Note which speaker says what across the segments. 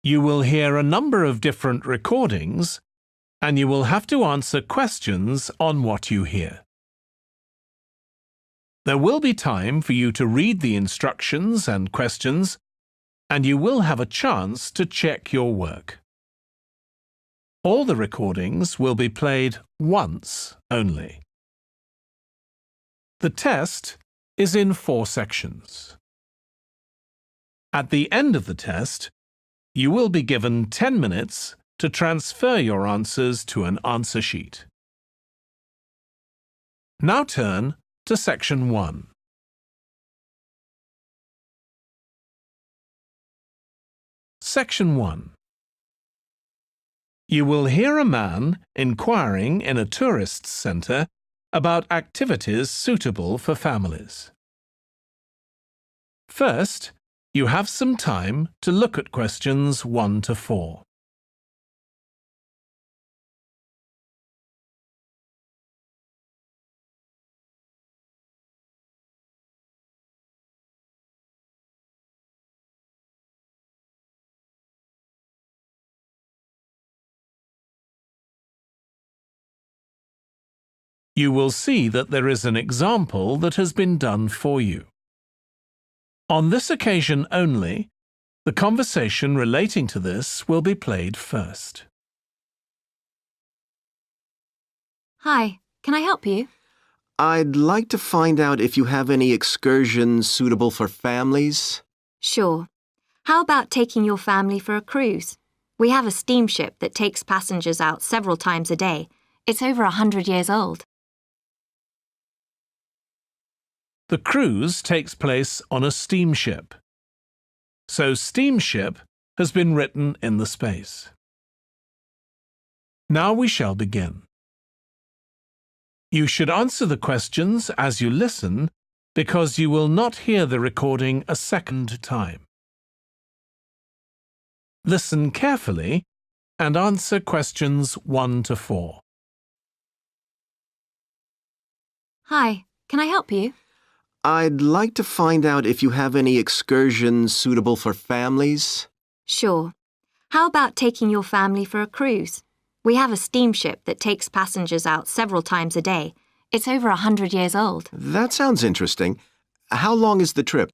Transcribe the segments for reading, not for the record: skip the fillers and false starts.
Speaker 1: You will hear a number of different recordings, and you will have to answer questions on what you hear. There will be time for you to read the instructions and questions, and you will have a chance to check your work. All the recordings will be played once only. The test is in 4 sections. At the end of the test, you will be given 10 minutes to transfer your answers to an answer sheet. Now turn to Section 1. Section 1. You will hear a man inquiring in a tourist centre about activities suitable for families. First, you have some time to look at questions 1 to 4. You will see that there is an example that has been done for you. On this occasion only, the conversation relating to this will be played first.
Speaker 2: Hi, can I help you?
Speaker 3: I'd like to find out if you have any excursions suitable for families.
Speaker 2: Sure. How about taking your family for a cruise? We have a steamship that takes passengers out several times a day. It's over 100 years old.
Speaker 1: The cruise takes place on a steamship. So steamship has been written in the space. Now we shall begin. You should answer the questions as you listen because you will not hear the recording a second time. Listen carefully and answer questions 1 to 4.
Speaker 2: Hi, can I help you?
Speaker 3: I'd like to find out if you have any excursions suitable for families.
Speaker 2: Sure. How about taking your family for a cruise? We have a steamship that takes passengers out several times a day. It's over 100 years old.
Speaker 3: That sounds interesting. How long is the trip?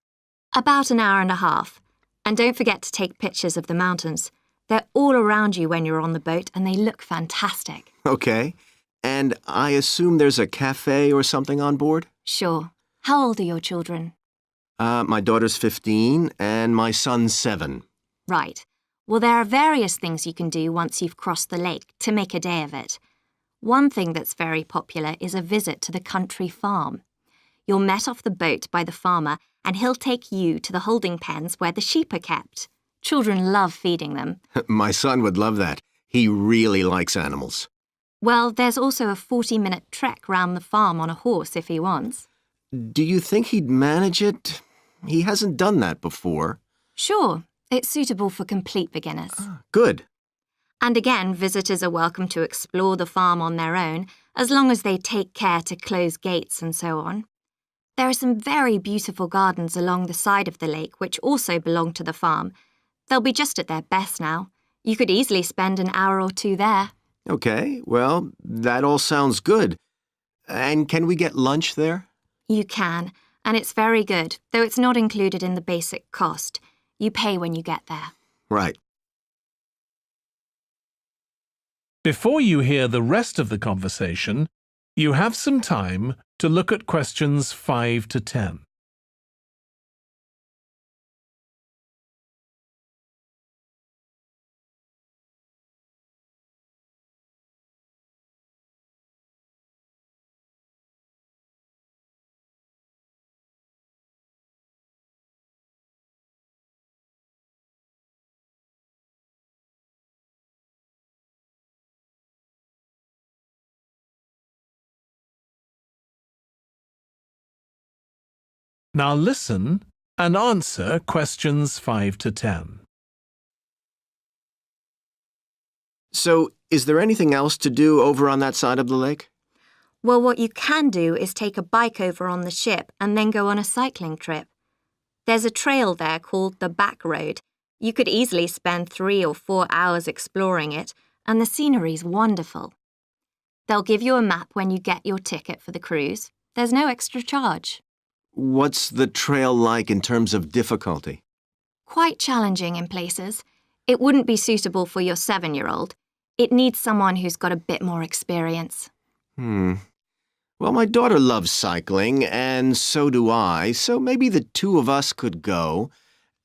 Speaker 2: About an hour and a half. And don't forget to take pictures of the mountains. They're all around you when you're on the boat and they look fantastic.
Speaker 3: Okay. And I assume there's a cafe or something on board?
Speaker 2: Sure. How old are your children?
Speaker 3: My daughter's 15 and my son's 7.
Speaker 2: Right. Well, there are various things you can do once you've crossed the lake to make a day of it. One thing that's very popular is a visit to the country farm. You're met off the boat by the farmer and he'll take you to the holding pens where the sheep are kept. Children love feeding them.
Speaker 3: My son would love that. He really likes animals.
Speaker 2: Well, there's also a 40-minute trek round the farm on a horse if he wants.
Speaker 3: Do you think he'd manage it? He hasn't done that before.
Speaker 2: Sure. It's suitable for complete beginners.
Speaker 3: Good.
Speaker 2: And again, visitors are welcome to explore the farm on their own, as long as they take care to close gates and so on. There are some very beautiful gardens along the side of the lake which also belong to the farm. They'll be just at their best now. You could easily spend an hour or 2 there.
Speaker 3: Okay, well, that all sounds good. And can we get lunch there?
Speaker 2: You can, and it's very good, though it's not included in the basic cost. You pay when you get there.
Speaker 3: Right.
Speaker 1: Before you hear the rest of the conversation, you have some time to look at questions 5 to 10. Now listen and answer questions 5 to 10.
Speaker 3: So, is there anything else to do over on that side of the lake?
Speaker 2: Well, what you can do is take a bike over on the ship and then go on a cycling trip. There's a trail there called the Back Road, You could easily spend 3 or 4 hours exploring it, and the scenery's wonderful. They'll give you a map when you get your ticket for the cruise. There's no extra charge.
Speaker 3: What's the trail like in terms of difficulty?
Speaker 2: Quite challenging in places. It wouldn't be suitable for your 7-year-old. It needs someone who's got a bit more experience.
Speaker 3: Well, my daughter loves cycling, and so do I, so maybe the two of us could go,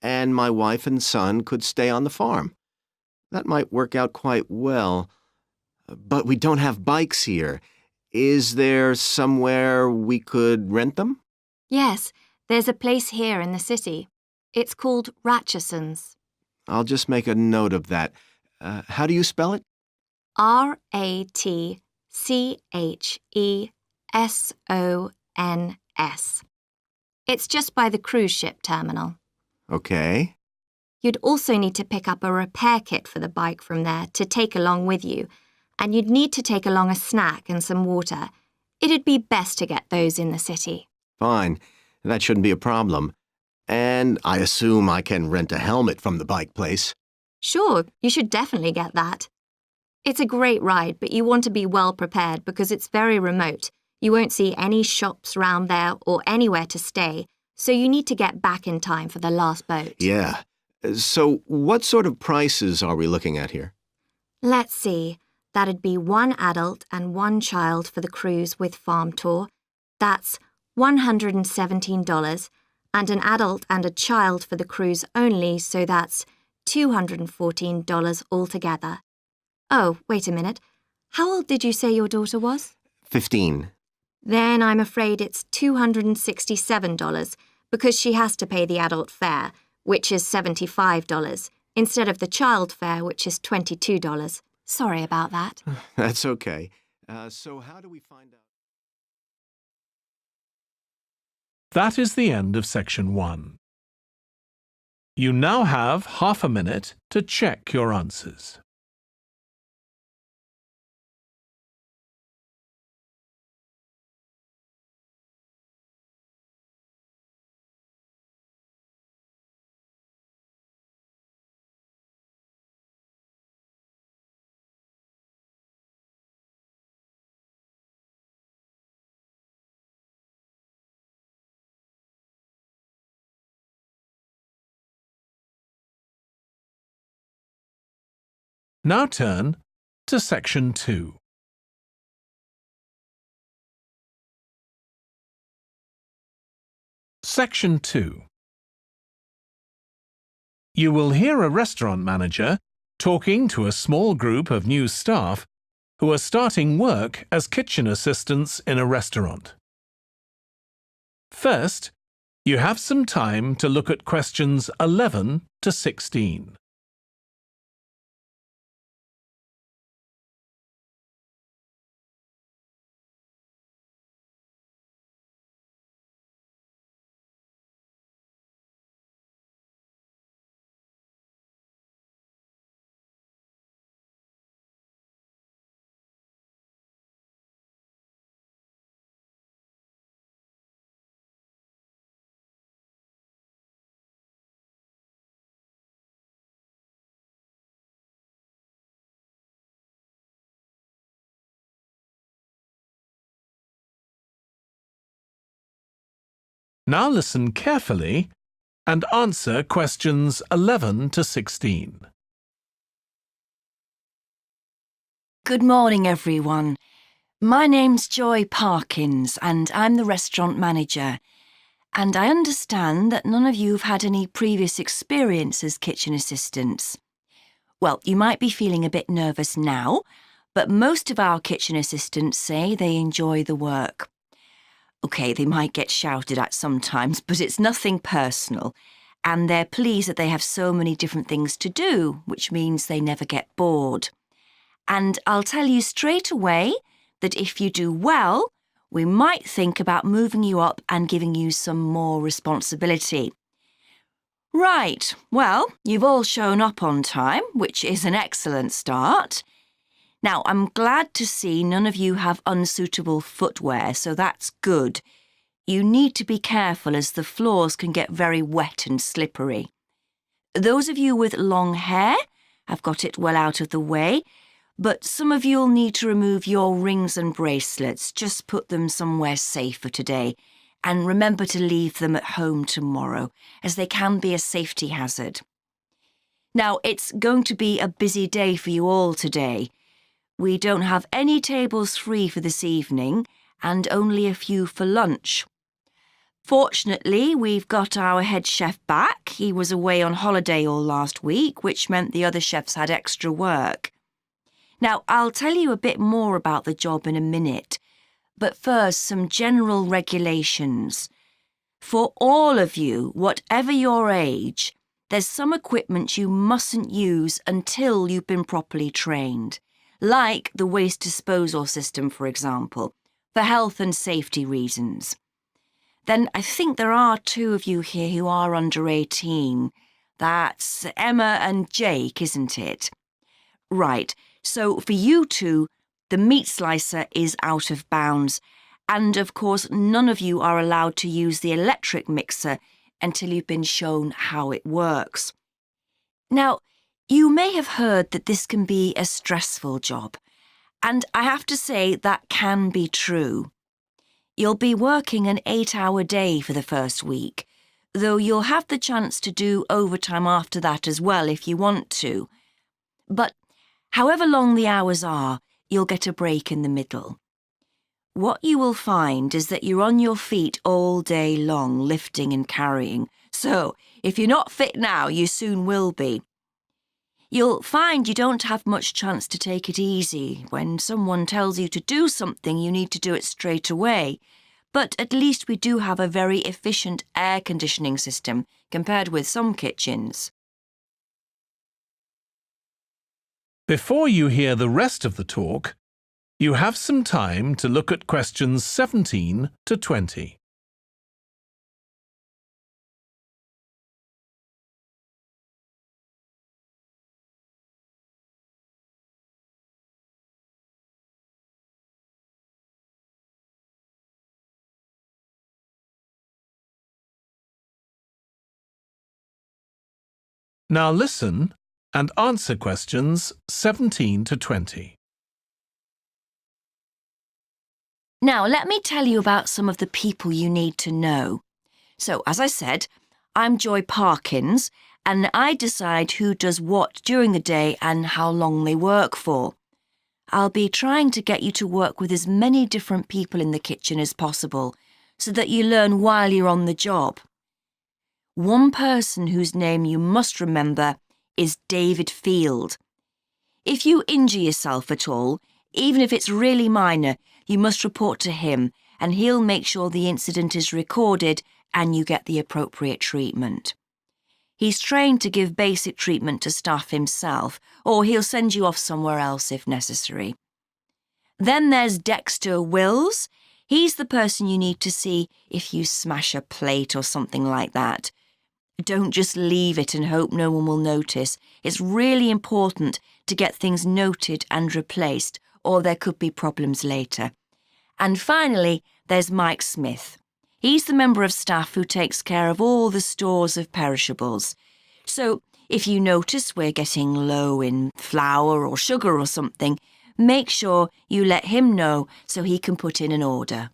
Speaker 3: and my wife and son could stay on the farm. That might work out quite well. But we don't have bikes here. Is there somewhere we could rent them?
Speaker 2: Yes, there's a place here in the city. It's called Ratcheson's.
Speaker 3: I'll just make a note of that. How do you spell it?
Speaker 2: Ratchesons. It's just by the cruise ship terminal.
Speaker 3: Okay.
Speaker 2: You'd also need to pick up a repair kit for the bike from there to take along with you, and you'd need to take along a snack and some water. It'd be best to get those in the city.
Speaker 3: Fine. That shouldn't be a problem. And I assume I can rent a helmet from the bike place.
Speaker 2: Sure, you should definitely get that. It's a great ride, but you want to be well prepared because it's very remote. You won't see any shops round there or anywhere to stay, so you need to get back in time for the last boat.
Speaker 3: Yeah. So what sort of prices are we looking at here?
Speaker 2: Let's see. That'd be 1 adult and 1 child for the cruise with farm tour. That's $117, and an adult and a child for the cruise only, so that's $214 altogether. Oh, wait a minute. How old did you say your daughter was?
Speaker 3: 15.
Speaker 2: Then I'm afraid it's $267 because she has to pay the adult fare, which is $75, instead of the child fare, which is $22. Sorry about that.
Speaker 3: That's okay. So how do we find out?
Speaker 1: That is the end of section 1. You now have half a minute to check your answers. Now turn to section 2. Section 2. You will hear a restaurant manager talking to a small group of new staff who are starting work as kitchen assistants in a restaurant. First, you have some time to look at questions 11 to 16. Now listen carefully and answer questions 11 to 16.
Speaker 4: Good morning, everyone. My name's Joy Parkins, and I'm the restaurant manager. And I understand that none of you have had any previous experience as kitchen assistants. Well, you might be feeling a bit nervous now, but most of our kitchen assistants say they enjoy the work. OK, they might get shouted at sometimes, but it's nothing personal. And they're pleased that they have so many different things to do, which means they never get bored. And I'll tell you straight away that if you do well, we might think about moving you up and giving you some more responsibility. Right, well, you've all shown up on time, which is an excellent start. Now, I'm glad to see none of you have unsuitable footwear, so that's good. You need to be careful as the floors can get very wet and slippery. Those of you with long hair have got it well out of the way, but some of you'll need to remove your rings and bracelets. Just put them somewhere safer today, and remember to leave them at home tomorrow, as they can be a safety hazard. Now, it's going to be a busy day for you all today. We don't have any tables free for this evening, and only a few for lunch. Fortunately, we've got our head chef back. He was away on holiday all last week, which meant the other chefs had extra work. Now, I'll tell you a bit more about the job in a minute, but first, some general regulations. For all of you, whatever your age, there's some equipment you mustn't use until you've been properly trained, like the waste disposal system, for example, for health and safety reasons. Then I think there are 2 of you here who are under 18. That's Emma and Jake, isn't it? Right, so for you 2, the meat slicer is out of bounds, and of course none of you are allowed to use the electric mixer until you've been shown how it works. Now, you may have heard that this can be a stressful job, and I have to say that can be true. You'll be working an 8-hour day for the first week, though you'll have the chance to do overtime after that as well if you want to. But however long the hours are, you'll get a break in the middle. What you will find is that you're on your feet all day long, lifting and carrying. So, if you're not fit now, you soon will be. You'll find you don't have much chance to take it easy. When someone tells you to do something, you need to do it straight away. But at least we do have a very efficient air conditioning system compared with some kitchens.
Speaker 1: Before you hear the rest of the talk, you have some time to look at questions 17 to 20. Now listen and answer questions 17 to 20.
Speaker 4: Now, let me tell you about some of the people you need to know. So, as I said, I'm Joy Parkins, and I decide who does what during the day and how long they work for. I'll be trying to get you to work with as many different people in the kitchen as possible, so that you learn while you're on the job. One person whose name you must remember is David Field. If you injure yourself at all, even if it's really minor, you must report to him, and he'll make sure the incident is recorded and you get the appropriate treatment. He's trained to give basic treatment to staff himself, or he'll send you off somewhere else if necessary. Then there's Dexter Wills. He's the person you need to see if you smash a plate or something like that. Don't just leave it and hope no one will notice. It's really important to get things noted and replaced, or there could be problems later. And finally, there's Mike Smith. He's the member of staff who takes care of all the stores of perishables. So, if you notice we're getting low in flour or sugar or something, make sure you let him know so he can put in an order.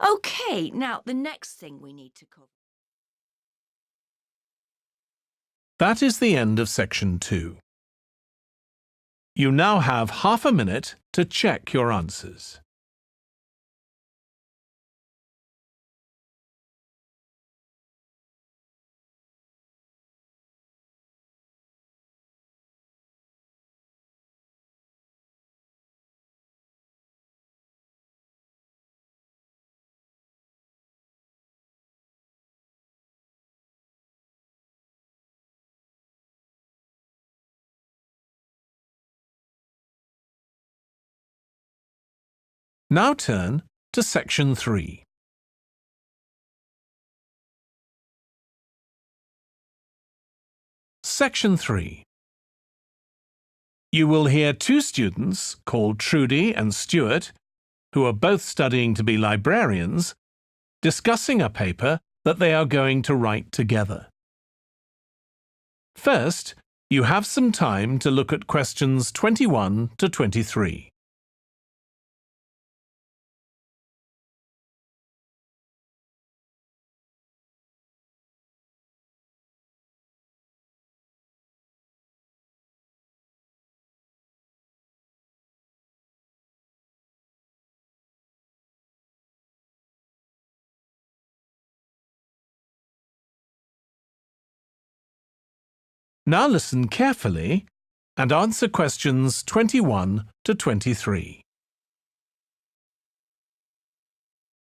Speaker 4: OK, now the next thing we need to cover.
Speaker 1: That is the end of section 2. You now have half a minute to check your answers. Now turn to section 3. Section 3. You will hear 2 students called Trudy and Stuart, who are both studying to be librarians, discussing a paper that they are going to write together. First, you have some time to look at questions 21 to 23. Now listen carefully and answer questions 21 to 23.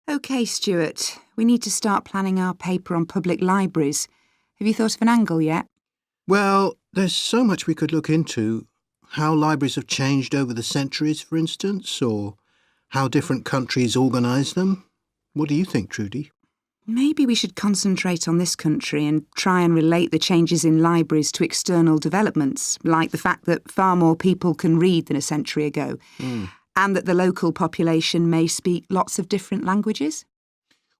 Speaker 5: OK, Stuart, we need to start planning our paper on public libraries. Have you thought of an angle yet?
Speaker 6: Well, there's so much we could look into. How libraries have changed over the centuries, for instance, or how different countries organise them. What do you think, Trudy?
Speaker 5: Maybe we should concentrate on this country and try and relate the changes in libraries to external developments, like the fact that far more people can read than a century ago, and that the local population may speak lots of different languages.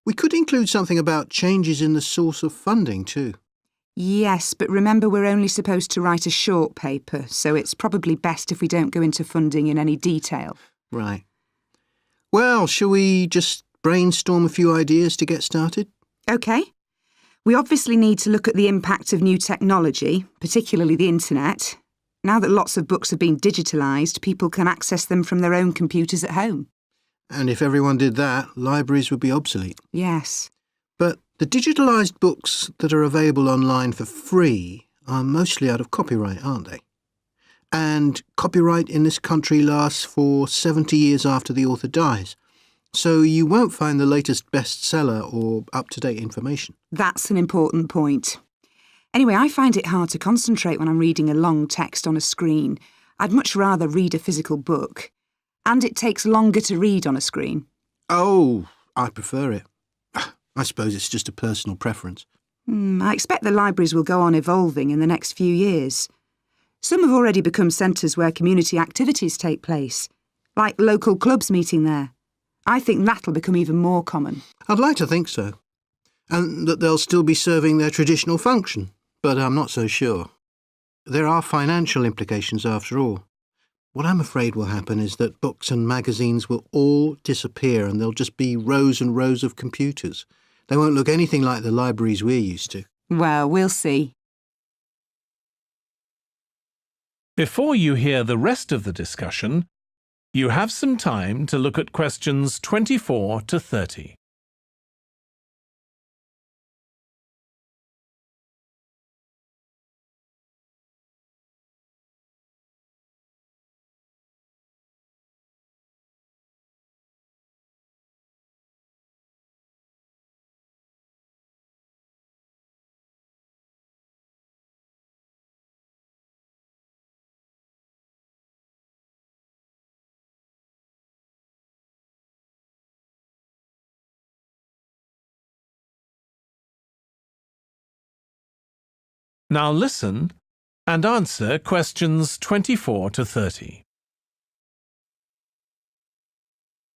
Speaker 6: We could include something about changes in the source of funding too.
Speaker 5: Yes, but remember we're only supposed to write a short paper, so it's probably best if we don't go into funding in any detail.
Speaker 6: Right. Well, shall we just brainstorm a few ideas to get started?
Speaker 5: OK. We obviously need to look at the impact of new technology, particularly the internet. Now that lots of books have been digitalised, people can access them from their own computers at home.
Speaker 6: And if everyone did that, libraries would be obsolete.
Speaker 5: Yes.
Speaker 6: But the digitalised books that are available online for free are mostly out of copyright, aren't they? And copyright in this country lasts for 70 years after the author dies. So you won't find the latest bestseller or up-to-date information.
Speaker 5: That's an important point. Anyway, I find it hard to concentrate when I'm reading a long text on a screen. I'd much rather read a physical book. And it takes longer to read on a screen.
Speaker 6: Oh, I prefer it. I suppose it's just a personal preference.
Speaker 5: I expect the libraries will go on evolving in the next few years. Some have already become centres where community activities take place, like local clubs meeting there. I think that'll become even more common.
Speaker 6: I'd like to think so. And that they'll still be serving their traditional function, but I'm not so sure. There are financial implications after all. What I'm afraid will happen is that books and magazines will all disappear and there'll just be rows and rows of computers. They won't look anything like the libraries we're used to.
Speaker 5: Well, we'll see.
Speaker 1: Before you hear the rest of the discussion, you have some time to look at questions 24 to 30. Now listen and answer questions 24 to 30.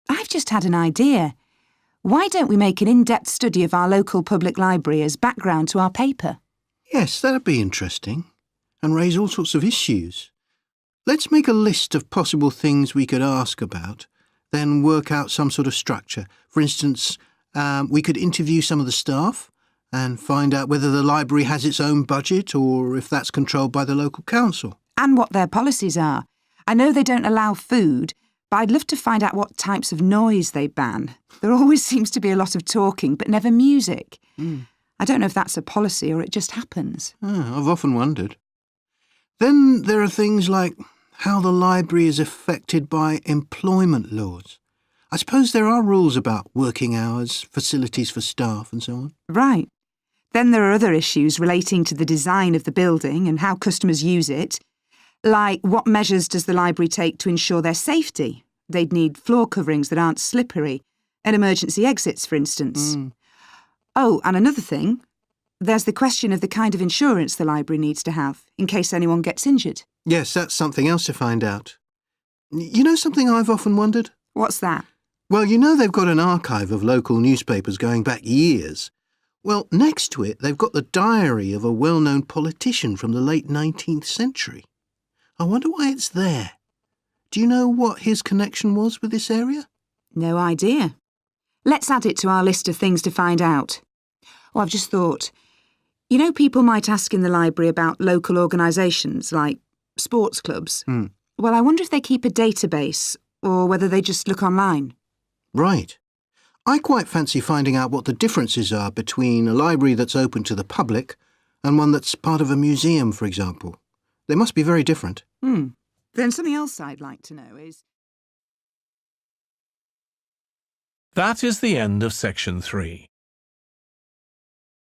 Speaker 5: I've just had an idea. Why don't we make an in-depth study of our local public library as background to our paper?
Speaker 6: Yes, that'd be interesting. And raise all sorts of issues. Let's make a list of possible things we could ask about, then work out some sort of structure. For instance, we could interview some of the staff and find out whether the library has its own budget or if that's controlled by the local council.
Speaker 5: And what their policies are. I know they don't allow food, but I'd love to find out what types of noise they ban. There always seems to be a lot of talking, but never music. I don't know if that's a policy or it just happens.
Speaker 6: I've often wondered. Then there are things like how the library is affected by employment laws. I suppose there are rules about working hours, facilities for staff and so on.
Speaker 5: Right. Then there are other issues relating to the design of the building and how customers use it, like what measures does the library take to ensure their safety? They'd need floor coverings that aren't slippery, and emergency exits, for instance. Oh, and another thing, there's the question of the kind of insurance the library needs to have, in case anyone gets injured.
Speaker 6: Yes, that's something else to find out. You know something I've often wondered?
Speaker 5: What's that?
Speaker 6: Well, you know they've got an archive of local newspapers going back years. Well, next to it, they've got the diary of a well-known politician from the late 19th century. I wonder why it's there. Do you know what his connection was with this area?
Speaker 5: No idea. Let's add it to our list of things to find out. Oh, I've just thought. You know, people might ask in the library about local organisations like sports clubs. Well, I wonder if they keep a database or whether they just look online.
Speaker 6: Right. I quite fancy finding out what the differences are between a library that's open to the public and one that's part of a museum, for example. They must be very different.
Speaker 5: Then something else I'd like to know is...
Speaker 1: That is the end of section 3.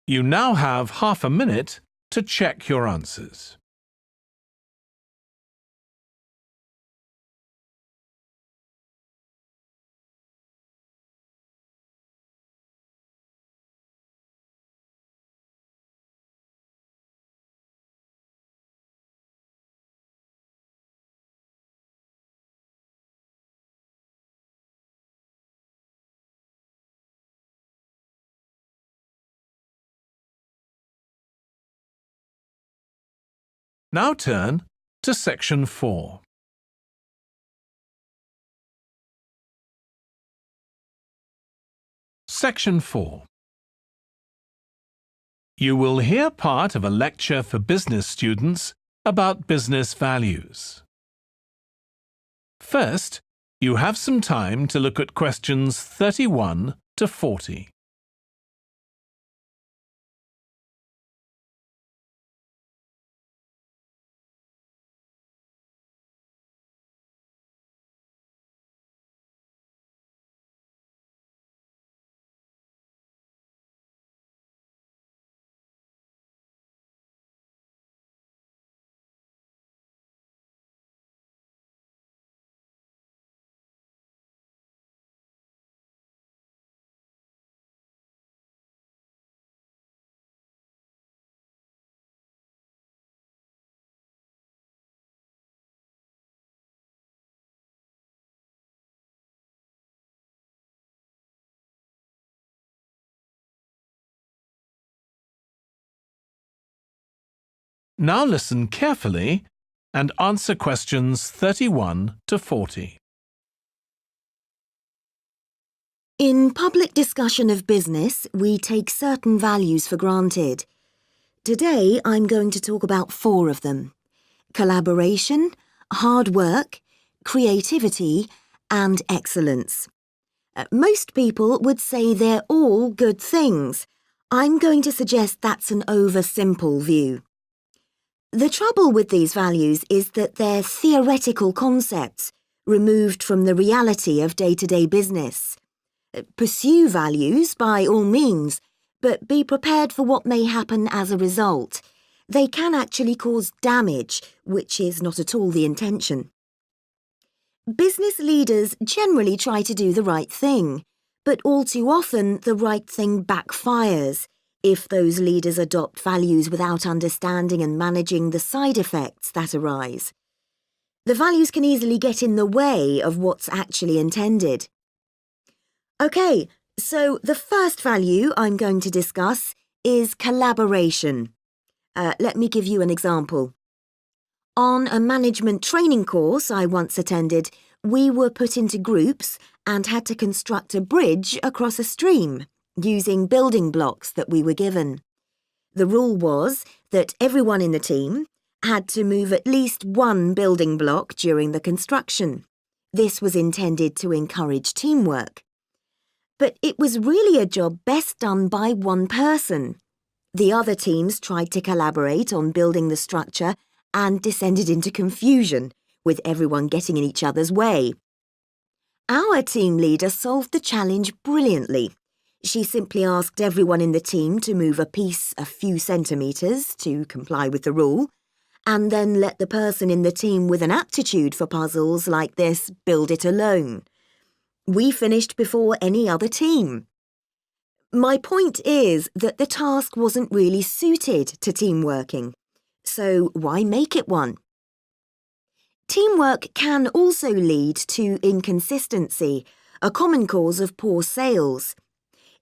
Speaker 1: You now have half a minute to check your answers. Now turn to section 4. Section 4. You will hear part of a lecture for business students about business values. First, you have some time to look at questions 31 to 40. Now listen carefully and answer questions 31 to 40.
Speaker 7: In public discussion of business, we take certain values for granted. Today, I'm going to talk about 4 of them: collaboration, hard work, creativity, and excellence. Most people would say they're all good things. I'm going to suggest that's an oversimple view. The trouble with these values is that they're theoretical concepts, removed from the reality of day-to-day business. Pursue values by all means, but be prepared for what may happen as a result. They can actually cause damage, which is not at all the intention. Business leaders generally try to do the right thing, but all too often the right thing backfires if those leaders adopt values without understanding and managing the side effects that arise. The values can easily get in the way of what's actually intended. OK, so the first value I'm going to discuss is collaboration. Let me give you an example. On a management training course I once attended, we were put into groups and had to construct a bridge across a stream, using building blocks that we were given. The rule was that everyone in the team had to move at least one building block during the construction. This was intended to encourage teamwork. But it was really a job best done by one person. The other teams tried to collaborate on building the structure and descended into confusion, with everyone getting in each other's way. Our team leader solved the challenge brilliantly. She simply asked everyone in the team to move a piece a few centimetres to comply with the rule, and then let the person in the team with an aptitude for puzzles like this build it alone. We finished before any other team. My point is that the task wasn't really suited to team working, so why make it one? Teamwork can also lead to inconsistency, a common cause of poor sales.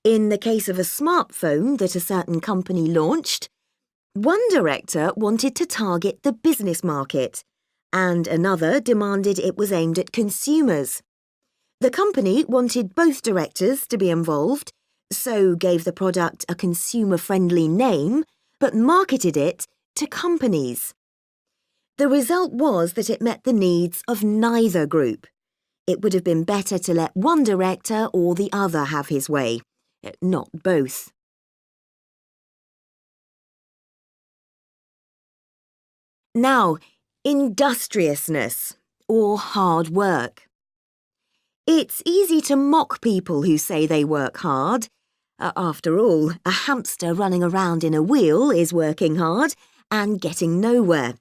Speaker 7: In the case of a smartphone that a certain company launched, one director wanted to target the business market, and another demanded it was aimed at consumers. The company wanted both directors to be involved, so gave the product a consumer-friendly name, but marketed it to companies. The result was that it met the needs of neither group. It would have been better to let one director or the other have his way, not both. Now, industriousness, or hard work. It's easy to mock people who say they work hard. After all, a hamster running around in a wheel is working hard and getting nowhere.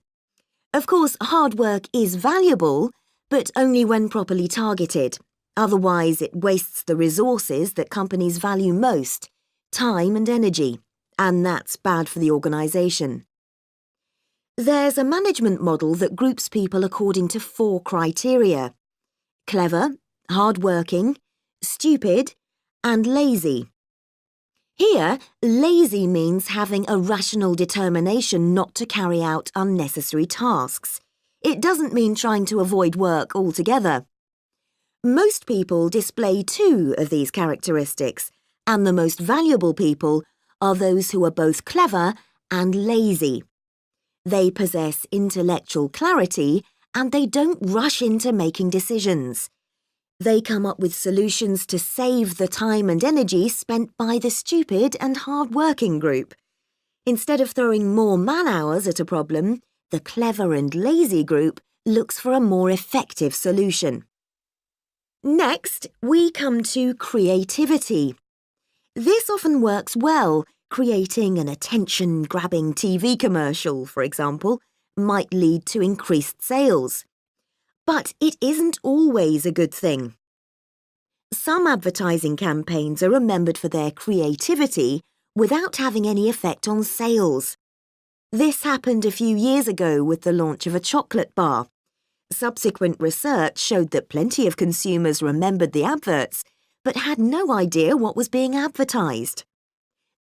Speaker 7: Of course, hard work is valuable, but only when properly targeted. Otherwise, it wastes the resources that companies value most, time and energy, and that's bad for the organisation. There's a management model that groups people according to 4 criteria: clever, hard-working, stupid, and lazy. Here, lazy means having a rational determination not to carry out unnecessary tasks. It doesn't mean trying to avoid work altogether. Most people display 2 of these characteristics, and the most valuable people are those who are both clever and lazy. They possess intellectual clarity and they don't rush into making decisions. They come up with solutions to save the time and energy spent by the stupid and hard-working group. Instead of throwing more man-hours at a problem, the clever and lazy group looks for a more effective solution. Next, we come to creativity. This often works well. Creating an attention-grabbing TV commercial, for example, might lead to increased sales. But it isn't always a good thing. Some advertising campaigns are remembered for their creativity without having any effect on sales. This happened a few years ago with the launch of a chocolate bar. Subsequent research showed that plenty of consumers remembered the adverts, but had no idea what was being advertised.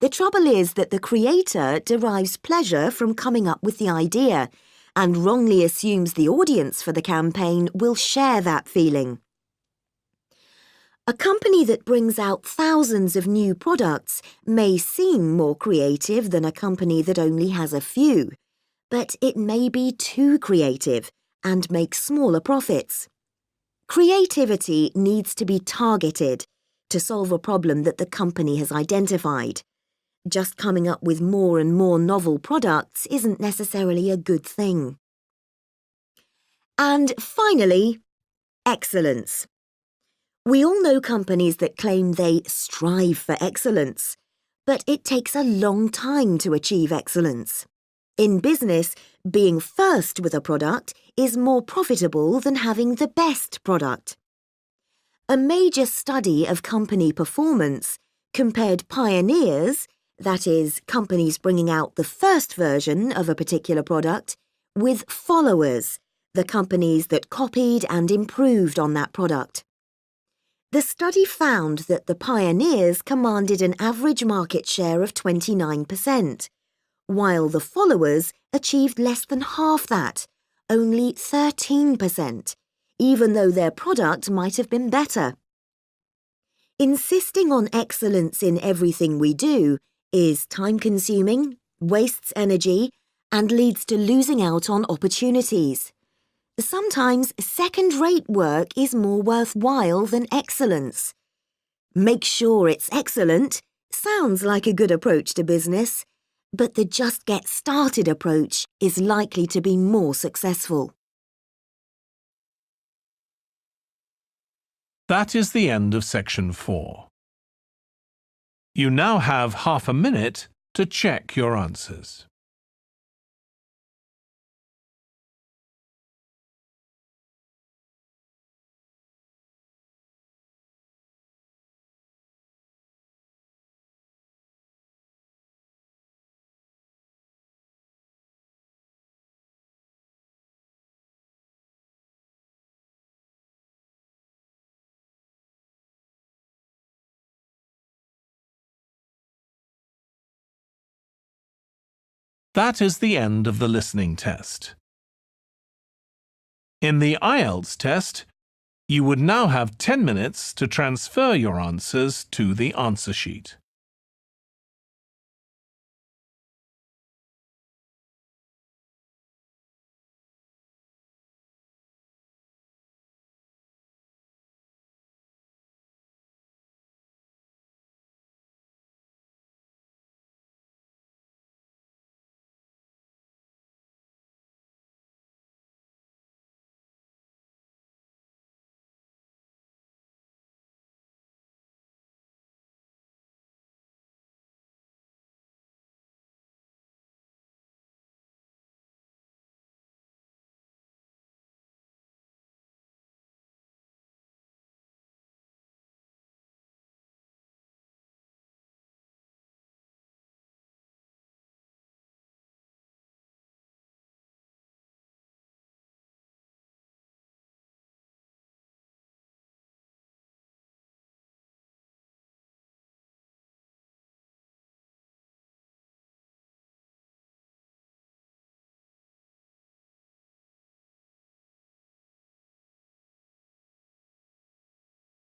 Speaker 7: The trouble is that the creator derives pleasure from coming up with the idea and wrongly assumes the audience for the campaign will share that feeling. A company that brings out thousands of new products may seem more creative than a company that only has a few, but it may be too creative and make smaller profits. Creativity needs to be targeted to solve a problem that the company has identified. Just coming up with more and more novel products isn't necessarily a good thing. And finally, excellence. We all know companies that claim they strive for excellence, but it takes a long time to achieve excellence. In business, being first with a product is more profitable than having the best product. A major study of company performance compared pioneers, that is, companies bringing out the first version of a particular product, with followers, the companies that copied and improved on that product. The study found that the pioneers commanded an average market share of 29%, while the followers achieved less than half that, only 13%, even though their product might have been better. Insisting on excellence in everything we do is time-consuming, wastes energy, and leads to losing out on opportunities. Sometimes second-rate work is more worthwhile than excellence. Make sure it's excellent sounds like a good approach to business, but the just get started approach is likely to be more successful.
Speaker 1: That is the end of section 4. You now have half a minute to check your answers. That is the end of the listening test. In the IELTS test, you would now have 10 minutes to transfer your answers to the answer sheet.